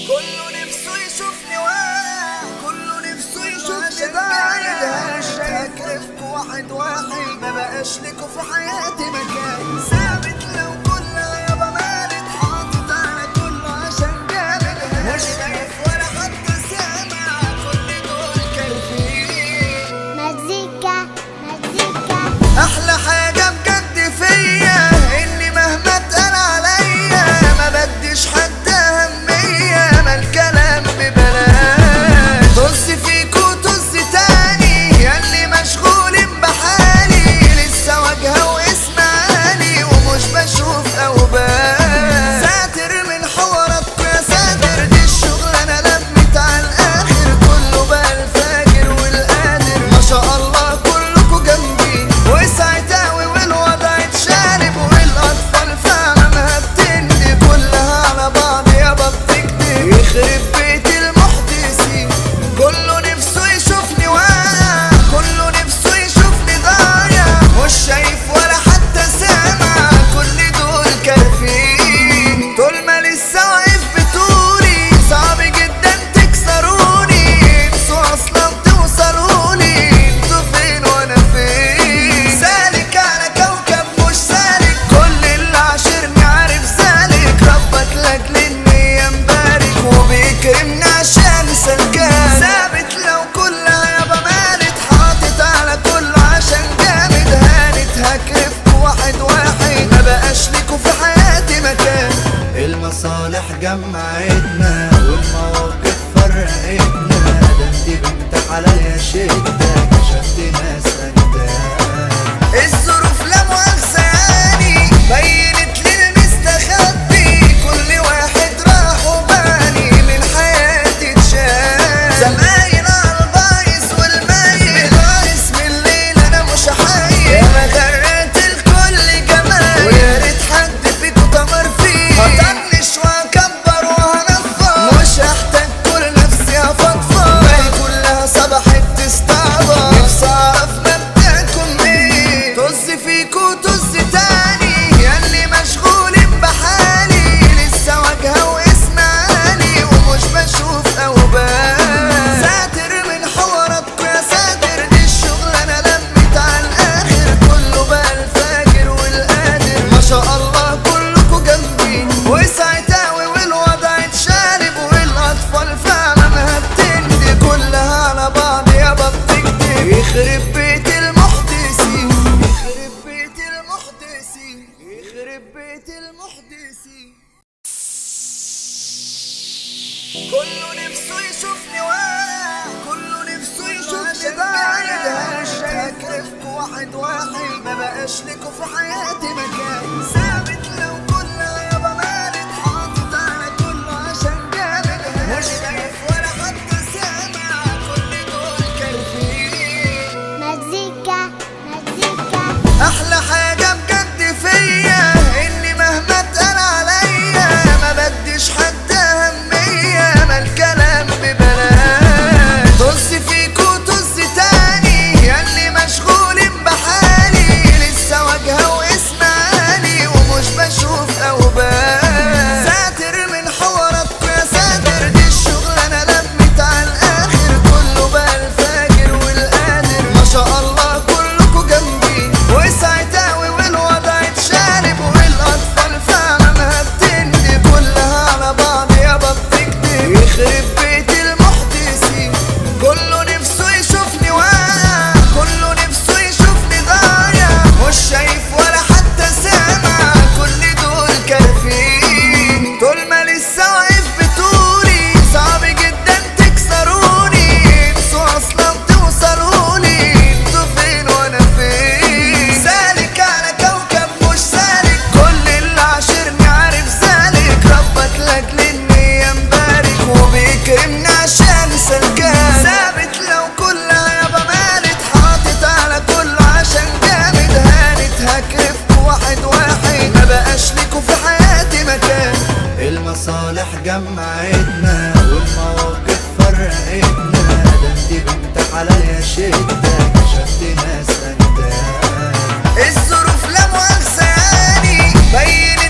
كله نفسه يشوفني واقع، كله نفسه يشوفني ضايع. هكرفكوا واحد واحد، ما بقاش لكوا في حياتي مكان. ثابت لو كل يابا مالت، حاطط على كله عشان جامد. مش شايف ولا حتى سامع، كل دول كارفين. مزيكا احلى حاجة بجد فيا اني مهما اتقال عليا ما بديش حد اهمية، ما الكلام ببلاش. طز فيكوا طز تاني ياللي مشغولين بحالي، لسه واجهة واسم عالي ومش بشوف اوبال. ساتر من حواراتكوا يا ساتر، دي الشغلانة لمت على الاخر. كله بقى الفاجر والقادر، ما شاء الله كلكوا جنبي وسعت اوي والوضع اتشالب. والاطفال فعلا بتندي كلها على بعض يابا بتكدب. يخرب بيت المحدثين، كله نفسه يشوفني واقع، كله نفسه يشوفني ضايع. مش شايف ولا حتى سامع، كل دول كارفين. طول ما لسه واقف بطولي صعب جدا تكسروني. انسوا اصلا توصلوني، انتوا فين وانا فين. سالك على كوكب مش سالك، كل اللي عاشرني عارف ذلك. ربك لاجل اني مبارك وبيكرمني عشان سلكان. ثابت لو كلها يابا مالت، حاطط على كله عشان جامد. هانت هكرفكوا واحد واحد، ما بقاش ليكوا في حياتي مكان. المصالح جمعتنا والمواقف فرقتنا، ده انتي بنت حلال يا شدة، كشفت ناس أجداد. الظروف لا مؤاخذة يعني بينت لي المستخبي، كل واحد راح وباني من حياتي اتشال. زمايل على البايظ والمايل، بايظ من الليل انا مش حي. انا غرقت الكل جمال، ويا ريت حد فيكوا تمر فيه. هطنش واكبر وهنفض، مش هحتاج كل نفسي هفضفض. باقي كلها صبحت تستعبط، نفسي اعرف مبدأكم ايه. طز فيكوا طز تاني ياللي مشغولين بحالي، لسه واجهة واسم عالي ومش بشوف اوبال. ساتر من حواراتكوا يا ساتر، دي الشغلانة لمت على الاخر. كله بقى الفاجر والقادر، ما شاء الله كلكوا جنبي وسعت اوي والوضع اتشالب. والاطفال فعلا بتندي كلها على بعض يابا بتكدب. يخرب بيت المحدثين، يخرب بيت المحدثين، يخرب بيت المحدثين. كله نفسه يشوفني واقع، كله نفسه يشوفني ضايع. هكرفكوا واحد واحد، ما بقاش لكوا في حياتي مكان. ثابت لو كل يابا مالت، حاطط على كله عشان جامد. مش شايف ولا حتى سامع، كل دول كارفين. مزيكا احلى حاجة بجد فيا اني مهما اتقال عليا ما بديش حد اهمية، ما الكلام ببلاش. طز فيكوا طز تاني ياللي مشغولين بحالي، لسه واجهة واسم عالي ومش بشوف اوبال. ساتر من حواراتكوا يا ساتر، دي الشغلانة لمت على الاخر. كله بقى الفاجر والقادر، ما شاء الله كلكوا جنبي وسعت اوي والوضع اتشالب. والاطفال فعلا بتندي كلها على بعض يابا بتكدب. يخرب بيت المحدثين، كله نفسه يشوفني واقع، كله نفسه يشوفني ضايع. مش شايف ولا حتى سامع، كل دول كارفين. طول ما لسه واقف بطولي صعب جدا تكسروني. انسوا اصلا توصلوني، انتوا فين وانا فين. سالك على كوكب مش سالك، كل اللي عاشرني عارف ذلك. ربك لاجل اني مبارك وبيكرمني عشان سلكان. ثابت لو كلها يابا مالت، حاطط على كله عشان جامد. هانت هكرفكوا واحد واحد، ما بقاش ليكوا في حياتي مكان. المصالح جمعتنا والمواقف فرقتنا، ده انتي بنت حلال يا شدة، كشفت ناس أجداد. الظروف لا مؤاخذة يعني بينت